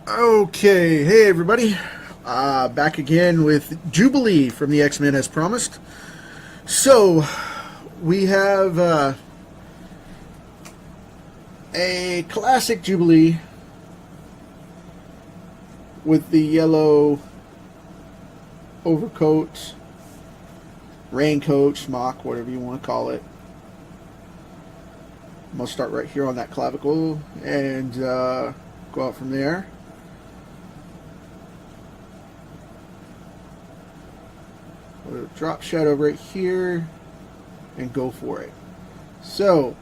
Okay, hey everybody. Back again with Jubilee from the X-Men as promised. So, we have a classic Jubilee with the yellow overcoat, raincoat, smock, whatever you want to call it. I'm going to start right here on that clavicle and go out from there. Drop shadow right here and go for it. So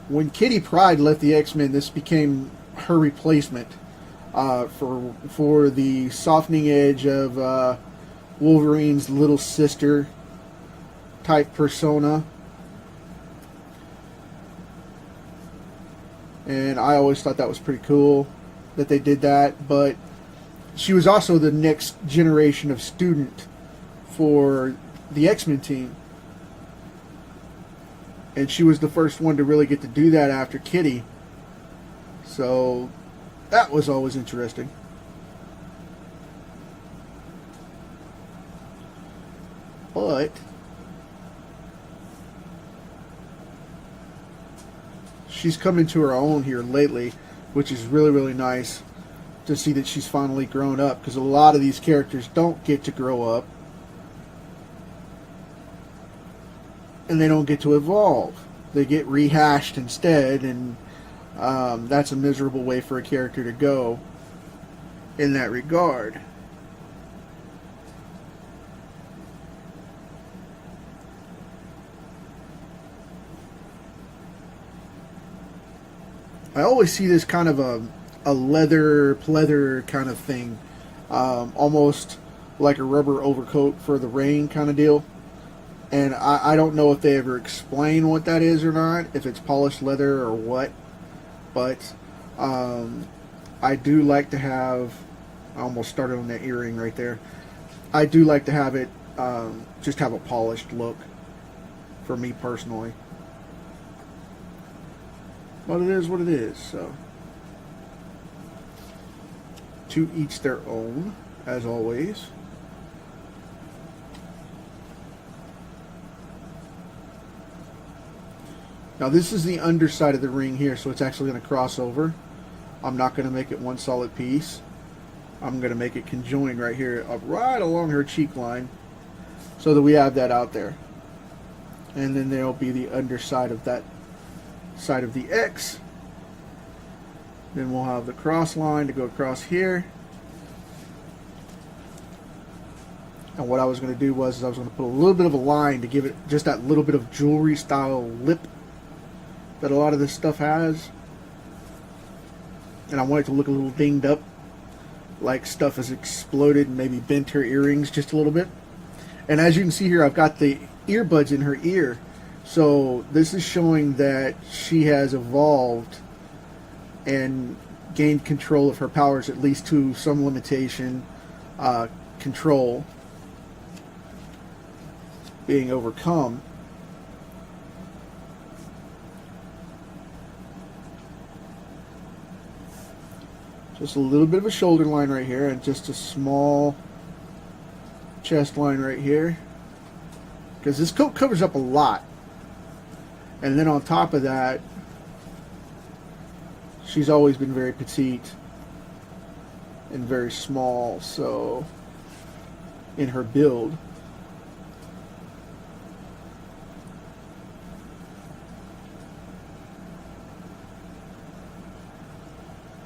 when Kitty Pryde left the X-Men, this became her replacement for the softening edge of Wolverine's little sister type persona. And I always thought that was pretty cool that they did that, but she was also the next generation of student for the X-Men team. And she was the first one to really get to do that after Kitty. So that was always interesting. But she's come into her own here lately, which is really, really nice to see that she's finally grown up, because a lot of these characters don't get to grow up and they don't get to evolve. They get rehashed instead, and that's a miserable way for a character to go in that regard. I always see this kind of a leather pleather kind of thing, almost like a rubber overcoat for the rain kind of deal. And I don't know if they ever explain what that is or not, if it's polished leather or what. But I do like to have, I almost started on that earring right there. I do like to have it just have a polished look for me personally. But it is what it is, so. To each their own, as always. Now this is the underside of the ring here, so it's actually going to cross over. I'm not going to make it one solid piece. I'm going to make it conjoined right here, right along her cheek line, so that we have that out there. And then there'll be the underside of that side of the X. Then we'll have the cross line to go across here. And what I was going to do was I was going to put a little bit of a line to give it just that little bit of jewelry style lip that a lot of this stuff has. And I want it to look a little dinged up, like stuff has exploded and maybe bent her earrings just a little bit. And as you can see here, I've got the earbuds in her ear. So this is showing that she has evolved and gained control of her powers, at least to some limitation. Control being overcome. Just a little bit of a shoulder line right here, and just a small chest line right here, because this coat covers up a lot. And then on top of that, she's always been very petite and very small, so in her build.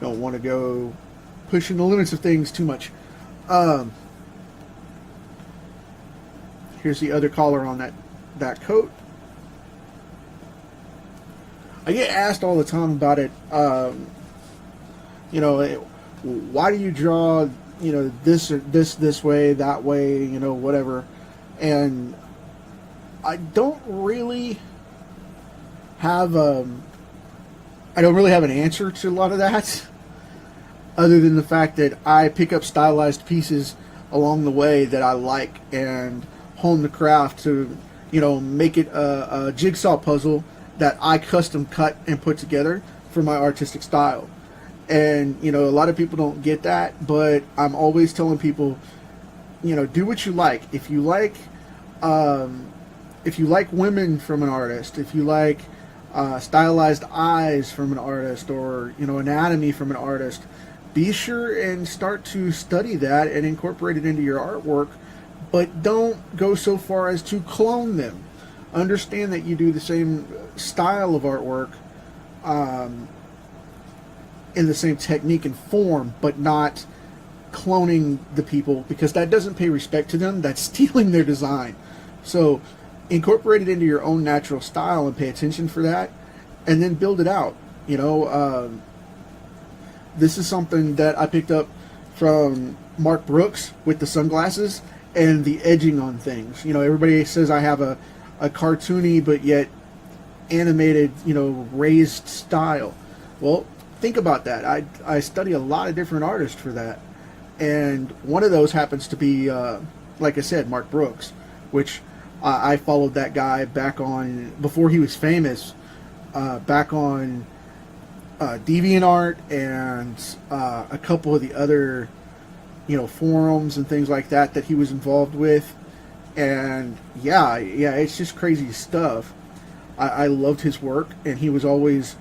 Don't want to go pushing the limits of things too much. Here's the other collar on that coat. I get asked all the time about it. You know, why do you draw, you know, this or this way, that way, you know, whatever. And I don't really have an answer to a lot of that, other than the fact that I pick up stylized pieces along the way that I like and hone the craft to, you know, make it a jigsaw puzzle that I custom cut and put together for my artistic style. And you know, a lot of people don't get that, but I'm always telling people, you know, do what you like. If you like women from an artist, if you like stylized eyes from an artist, or you know, anatomy from an artist, be sure and start to study that and incorporate it into your artwork. But don't go so far as to clone them. Understand that you do the same style of artwork, in the same technique and form, but not cloning the people, because that doesn't pay respect to them. That's stealing their design. So incorporate it into your own natural style and pay attention for that, and then build it out. You know, this is something that I picked up from Mark Brooks with the sunglasses and the edging on things. You know, everybody says I have a cartoony but yet animated, you know, raised style. Well, think about that. I study a lot of different artists for that, and one of those happens to be, like I said, Mark Brooks, which I followed that guy back on, before he was famous, back on DeviantArt and a couple of the other, you know, forums and things like that he was involved with. And yeah, it's just crazy stuff. I loved his work, and he was always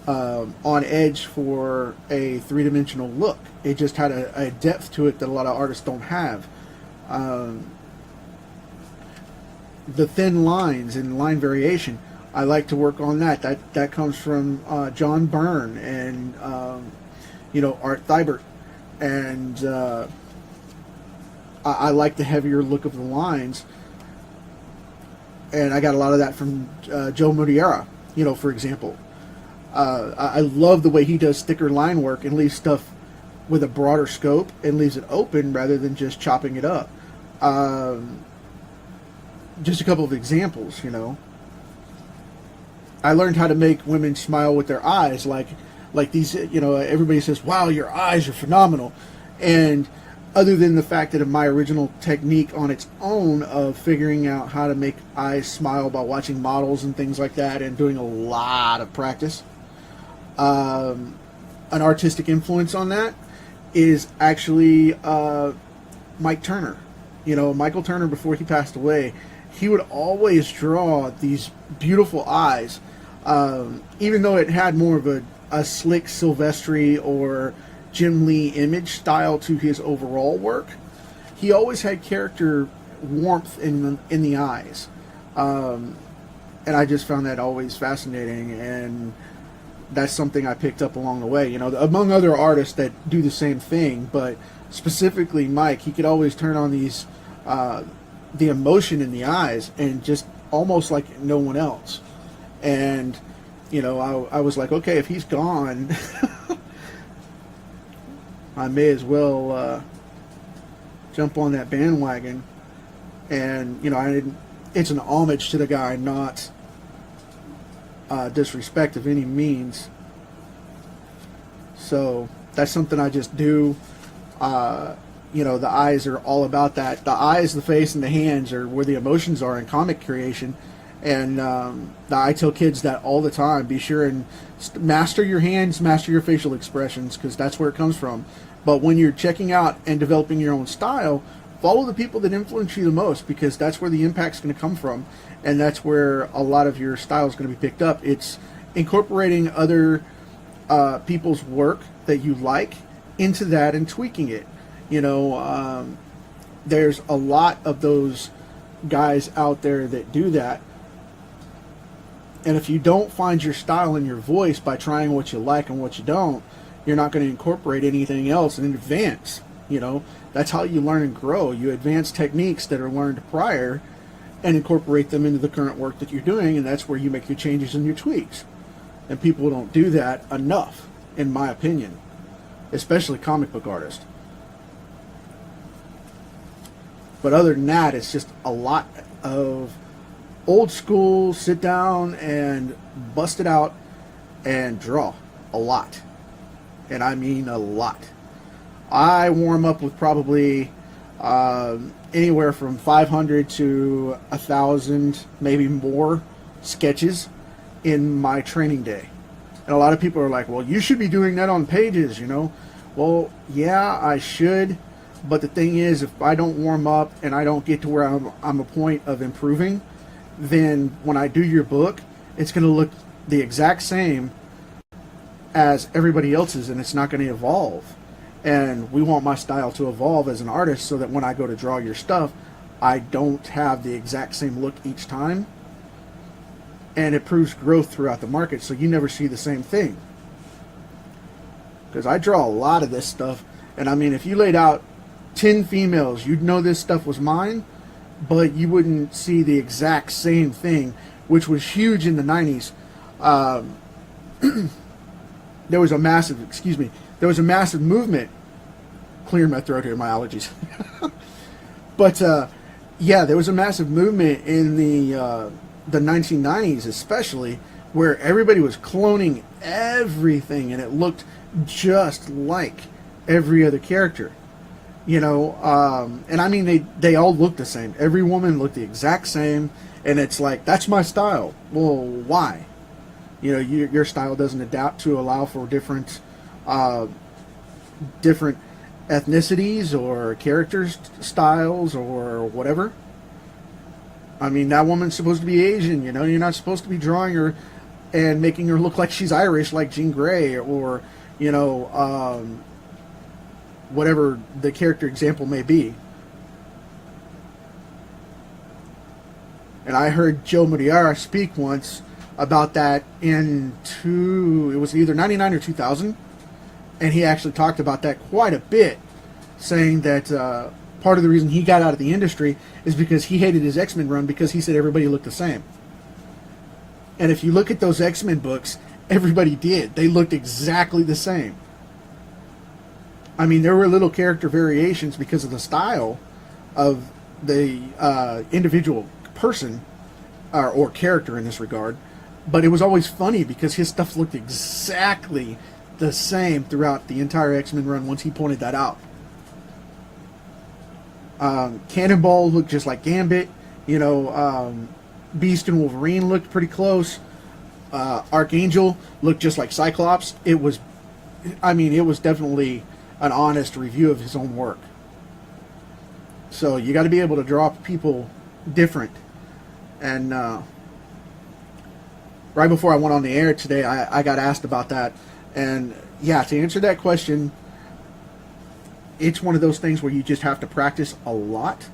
on edge for a three-dimensional look. It just had a depth to it that a lot of artists don't have. The thin lines and line variation, I like to work on that. That comes from John Byrne and you know, Art Thibert, and I like the heavier look of the lines, and I got a lot of that from Joe Modiera, you know, for example. I love the way he does thicker line work and leaves stuff with a broader scope and leaves it open rather than just chopping it up. Just a couple of examples, you know. I learned how to make women smile with their eyes, like these, you know, everybody says, wow, your eyes are phenomenal. And other than the fact that my original technique on its own of figuring out how to make eyes smile by watching models and things like that and doing a lot of practice, an artistic influence on that is actually Mike Turner. You know, Michael Turner, before he passed away, he would always draw these beautiful eyes, even though it had more of a slick Silvestri or Jim Lee image style to his overall work. He always had character warmth in the eyes, and I just found that always fascinating, and that's something I picked up along the way. You know, among other artists that do the same thing, but specifically Mike, he could always turn on these the emotion in the eyes, and just almost like no one else. And you know, I was like, okay, if he's gone, I may as well jump on that bandwagon. And you know, it's an homage to the guy, not disrespect of any means. So that's something I just do. You know, the eyes are all about that. The eyes, the face, and the hands are where the emotions are in comic creation. And I tell kids that all the time. Be sure and master your hands, master your facial expressions, because that's where it comes from. But when you're checking out and developing your own style, follow the people that influence you the most, because that's where the impact's going to come from, and that's where a lot of your style is going to be picked up. It's incorporating other people's work that you like into that and tweaking it. You know, there's a lot of those guys out there that do that. And if you don't find your style and your voice by trying what you like and what you don't, you're not going to incorporate anything else and advance. You know, that's how you learn and grow. You advance techniques that are learned prior and incorporate them into the current work that you're doing, and that's where you make your changes and your tweaks. And people don't do that enough, in my opinion, especially comic book artists. But other than that, it's just a lot of old school, sit down and bust it out and draw a lot. And I mean a lot. I warm up with probably anywhere from 500 to 1,000, maybe more sketches. in my training day. And a lot of people are like, well, you should be doing that on pages, you know. Well, yeah, I should. But the thing is, if I don't warm up and I don't get to where I'm a point of improving, then when I do your book, it's going to look the exact same as everybody else's, and it's not going to evolve. And we want my style to evolve as an artist so that when I go to draw your stuff, I don't have the exact same look each time. And it proves growth throughout the market, so you never see the same thing. Because I draw a lot of this stuff, and I mean, if you laid out 10 females, you'd know this stuff was mine, but you wouldn't see the exact same thing, which was huge in the 90s. There was a massive movement. Clearing my throat here, my allergies. But yeah, there was a massive movement in the 1990s, especially, where everybody was cloning everything, and it looked just like every other character. You know, and I mean, they all looked the same. Every woman looked the exact same, and it's like, that's my style. Well, why? You know, your style doesn't adapt to allow for different ethnicities or characters styles or whatever. I mean, that woman's supposed to be Asian, you know. You're not supposed to be drawing her and making her look like she's Irish, like Jean Grey, or, you know, whatever the character example may be. And I heard Joe Modiara speak once about that it was either 99 or 2000, and he actually talked about that quite a bit, saying that part of the reason he got out of the industry is because he hated his X-Men run, because he said everybody looked the same. And if you look at those X-Men books, everybody did. They looked exactly the same. I mean, there were little character variations because of the style of the individual person or character in this regard, but it was always funny because his stuff looked exactly the same throughout the entire X-Men run once he pointed that out. Cannonball looked just like Gambit. You know, Beast and Wolverine looked pretty close. Archangel looked just like Cyclops. It was definitely an honest review of his own work. So you got to be able to draw people different. And right before I went on the air today, I got asked about that. And yeah, to answer that question, it's one of those things where you just have to practice a lot,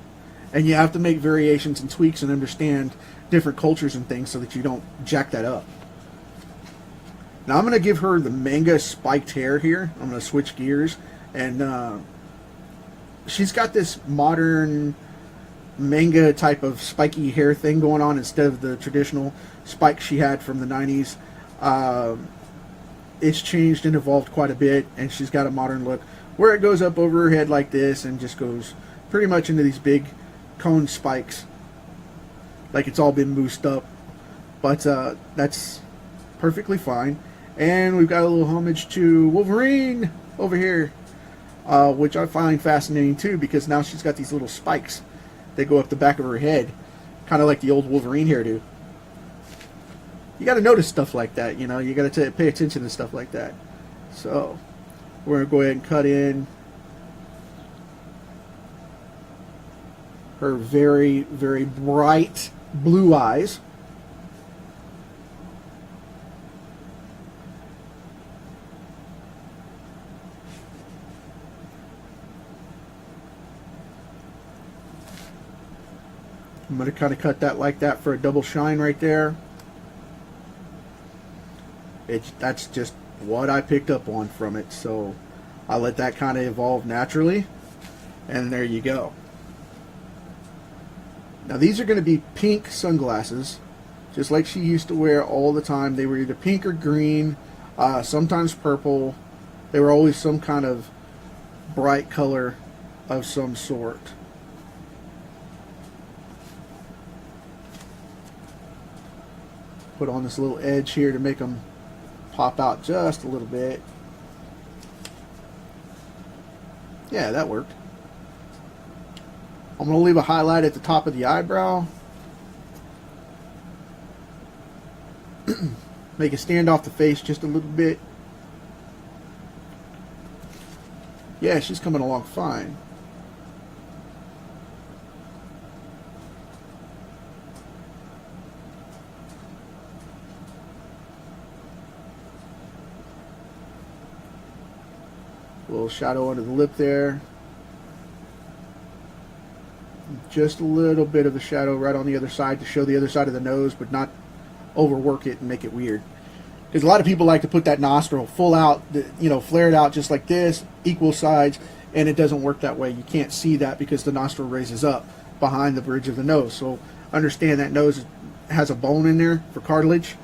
and you have to make variations and tweaks and understand different cultures and things so that you don't jack that up. Now I'm going to give her the manga spiked hair here. I'm going to switch gears, and she's got this modern manga type of spiky hair thing going on instead of the traditional spikes she had from the 90s. It's changed and evolved quite a bit, and she's got a modern look where it goes up over her head like this and just goes pretty much into these big cone spikes, like it's all been moosed up. But that's perfectly fine. And we've got a little homage to Wolverine over here, which I find fascinating too, because now she's got these little spikes that go up the back of her head, kind of like the old Wolverine hairdo. You got to notice stuff like that, you know. You got to pay attention to stuff like that. So we're going to go ahead and cut in her very, very bright blue eyes. I'm going to kind of cut that like that for a double shine right there. That's just what I picked up on from it, so I let that kind of evolve naturally, and there you go. Now these are going to be pink sunglasses, just like she used to wear all the time. They were either pink or green, sometimes purple. They were always some kind of bright color of some sort. Put on this little edge here to make them pop out just a little bit. Yeah, that worked. I'm going to leave a highlight at the top of the eyebrow. Make it stand off the face just a little bit. Yeah, she's coming along fine. A little shadow under the lip there. Just a little bit of a shadow right on the other side to show the other side of the nose, but not overwork it and make it weird. Because a lot of people like to put that nostril full out, you know, flare it out just like this, equal sides, and it doesn't work that way. You can't see that because the nostril raises up behind the bridge of the nose. So understand that nose has a bone in there for cartilage.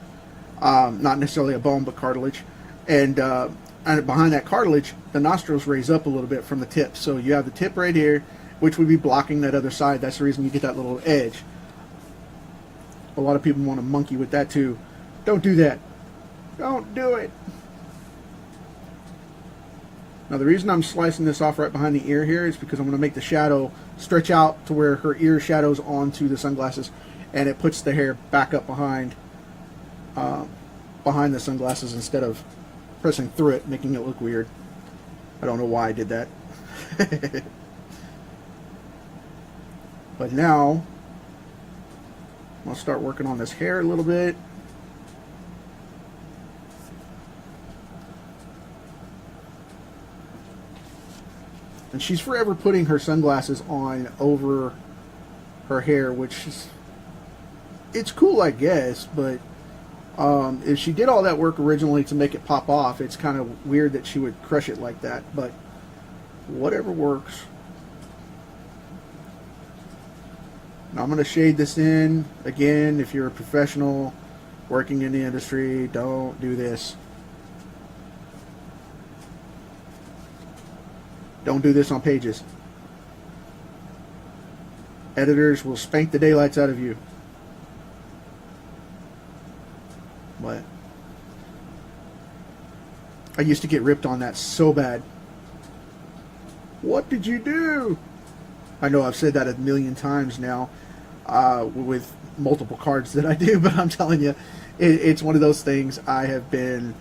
Not necessarily a bone, but cartilage. And behind that cartilage, the nostrils raise up a little bit from the tip. So you have the tip right here, which would be blocking that other side. That's the reason you get that little edge. A lot of people want to monkey with that too. Don't do that. Don't do it. Now the reason I'm slicing this off right behind the ear here is because I'm going to make the shadow stretch out to where her ear shadows onto the sunglasses, and it puts the hair back up behind the sunglasses instead of pressing through it, making it look weird. I don't know why I did that. But now I'll start working on this hair a little bit. And she's forever putting her sunglasses on over her hair, which is, it's cool, I guess, but if she did all that work originally to make it pop off, it's kind of weird that she would crush it like that, but whatever works. Now I'm going to shade this in. Again, if you're a professional working in the industry, don't do this. Don't do this on pages. Editors will spank the daylights out of you. But I used to get ripped on that so bad. What did you do? I know I've said that a million times now with multiple cards that I do, but I'm telling you, it's one of those things. I have been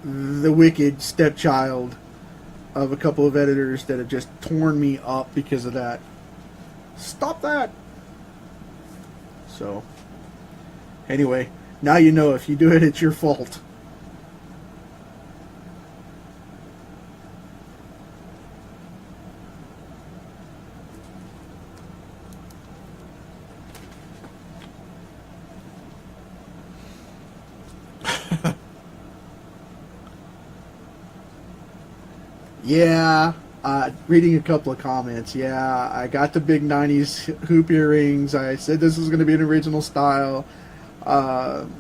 the wicked stepchild of a couple of editors that have just torn me up because of that. Stop that! So, anyway, now you know if you do it, it's your fault. Yeah, reading a couple of comments. Yeah, I got the big 90s hoop earrings. I said this was going to be an original style, an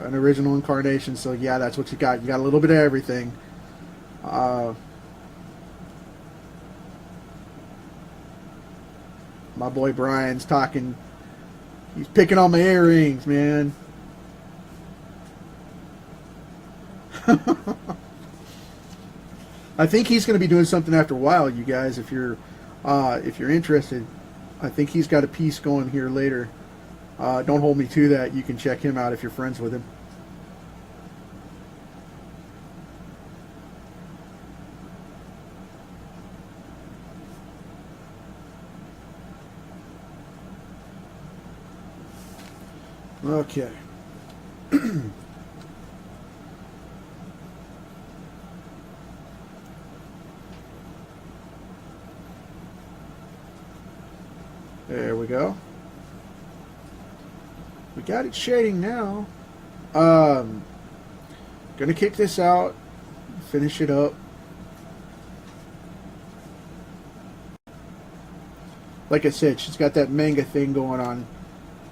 original incarnation. So yeah, that's what you got. You got a little bit of everything. My boy Brian's talking. He's picking on my earrings, man. I think he's going to be doing something after a while, you guys. If you're interested, I think he's got a piece going here later. Don't hold me to that. You can check him out if you're friends with him. Okay. There we go. We got it shading now. Gonna kick this out, finish it up. Like I said, she's got that manga thing going on,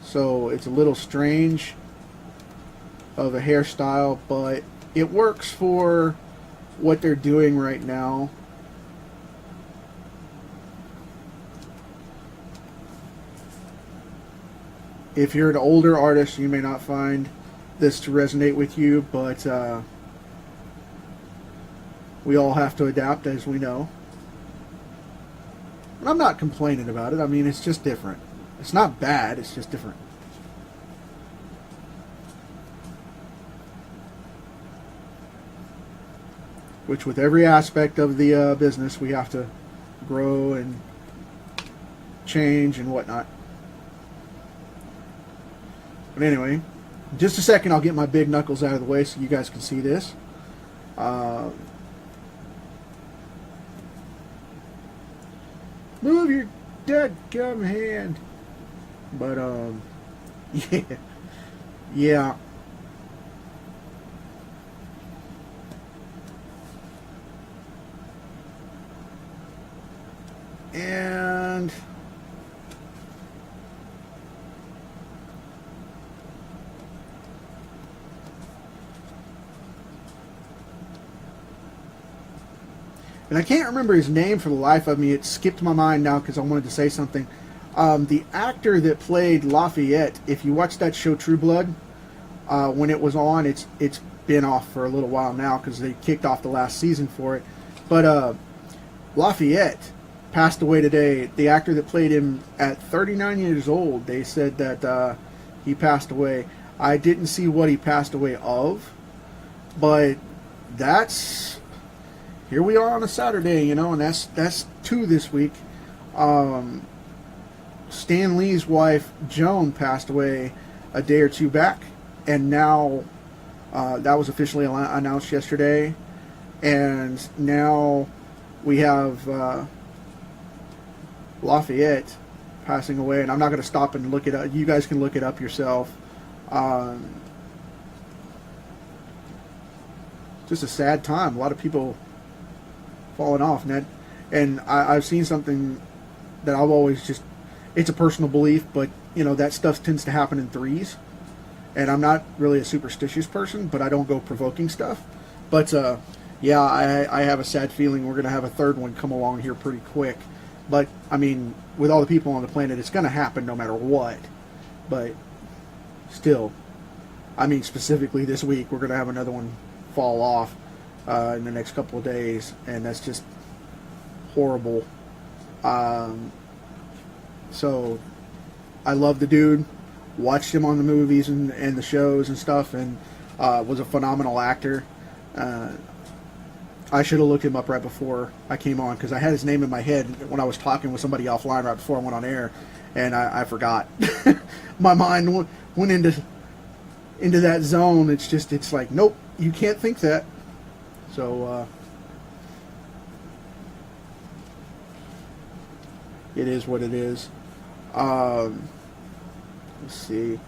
so it's a little strange of a hairstyle, but it works for what they're doing right now. If you're an older artist, you may not find this to resonate with you, but we all have to adapt, as we know. And I'm not complaining about it. I mean, it's just different. It's not bad, it's just different. Which with every aspect of the business, we have to grow and change and whatnot. But anyway, in just a second, I'll get my big knuckles out of the way so you guys can see this. Move your dadgum hand. But, yeah. Yeah. And I can't remember his name for the life of me. It skipped my mind now because I wanted to say something. The actor that played Lafayette, if you watch that show True Blood, when it was on, it's been off for a little while now because they kicked off the last season for it. But Lafayette passed away today. The actor that played him at 39 years old, they said that he passed away. I didn't see what he passed away of, but that's... Here we are on a Saturday, you know, and that's 2 this week. Stan Lee's wife, Joan, passed away a day or 2 back, and now that was officially announced yesterday, and now we have Lafayette passing away, and I'm not going to stop and look it up. You guys can look it up yourself. Just a sad time. A lot of people falling off, and I've seen something that I've always just, it's a personal belief, but you know, that stuff tends to happen in threes, and I'm not really a superstitious person, but I don't go provoking stuff. But yeah, I have a sad feeling we're going to have a third one come along here pretty quick. But I mean, with all the people on the planet, it's going to happen no matter what. But still, I mean, specifically this week we're going to have another one fall off in the next couple of days, and that's just horrible. So I love the dude, watched him on the movies and the shows and stuff, and was a phenomenal actor. I should have looked him up right before I came on, because I had his name in my head when I was talking with somebody offline right before I went on air, and I forgot. My mind went into that zone. It's like, nope, you can't think that. So it is what it is. Let's see. I'm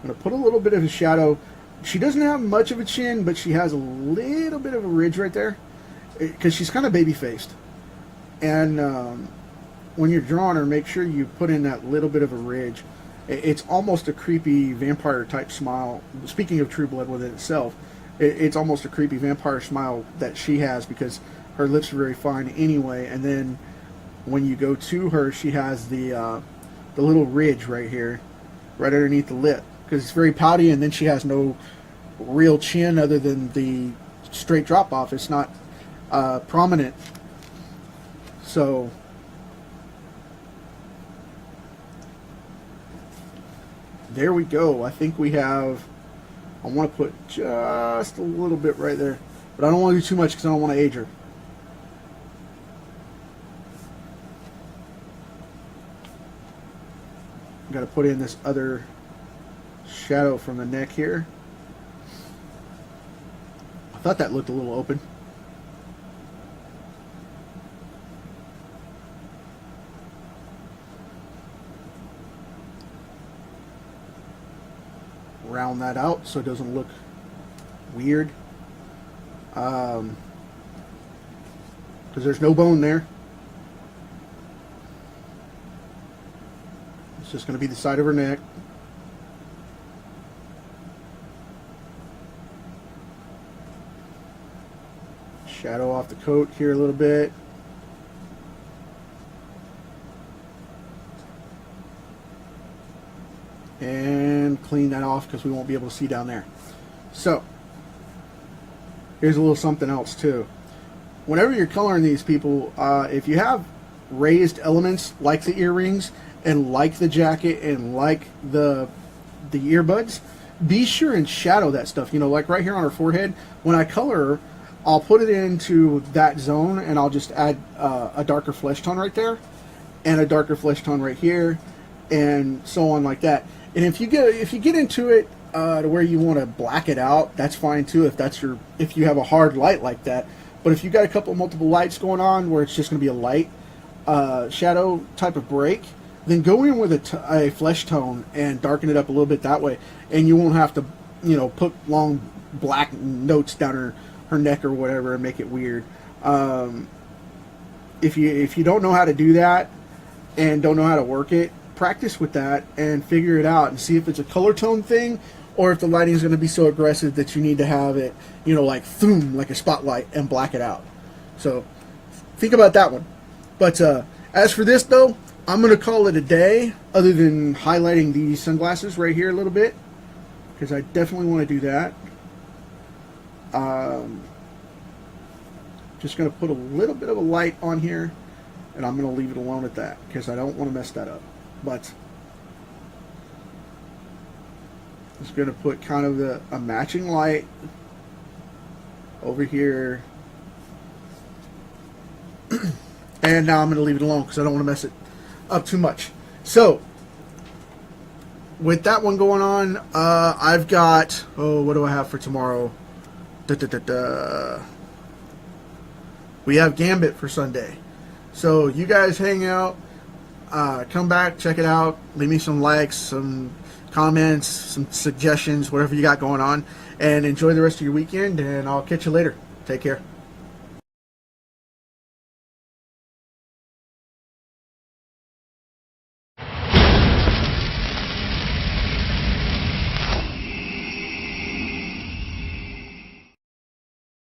going to put a little bit of a shadow. She doesn't have much of a chin, but she has a little bit of a ridge right there, because she's kind of baby-faced. And when you're drawing her, make sure you put in that little bit of a ridge. It's almost a creepy vampire-type smile. Speaking of True Blood within itself, it's almost a creepy vampire smile that she has, because her lips are very fine anyway. And then when you go to her, she has the little ridge right here, right underneath the lip, because it's very pouty, and then she has no real chin other than the straight drop off. It's not prominent. So there we go. I think we have, I want to put just a little bit right there, but I don't want to do too much because I don't want to age her. Got to put in this other shadow from the neck here. I thought that looked a little open. Round that out so it doesn't look weird, because there's no bone there. It's just going to be the side of her neck. Shadow off the coat here a little bit. And clean that off because we won't be able to see down there. So here's a little something else too. Whenever you're coloring these people, if you have raised elements like the earrings, and like the jacket and like the earbuds, be sure and shadow that stuff. You know, like right here on her forehead, when I color her, I'll put it into that zone, and I'll just add a darker flesh tone right there, and a darker flesh tone right here, and so on like that. And if you get into it to where you want to black it out, that's fine too. If you have a hard light like that. But if you got a couple multiple lights going on where it's just going to be a light shadow type of break, then go in with a flesh tone and darken it up a little bit that way, and you won't have to, you know, put long black notes down her neck or whatever and make it weird. If you don't know how to do that and don't know how to work it, practice with that and figure it out and see if it's a color tone thing, or if the lighting is going to be so aggressive that you need to have it, you know, like boom, like a spotlight, and black it out. So think about that one. But as for this though, I'm going to call it a day, other than highlighting these sunglasses right here a little bit, because I definitely want to do that. Just going to put a little bit of a light on here, and I'm going to leave it alone at that, because I don't want to mess that up. But just going to put kind of a matching light over here. And now I'm going to leave it alone because I don't want to mess it up too much. So with that one going on, I've got, what do I have for tomorrow? We have Gambit for Sunday. So you guys hang out, come back, check it out, leave me some likes, some comments, some suggestions, whatever you got going on, and enjoy the rest of your weekend, and I'll catch you later. Take care.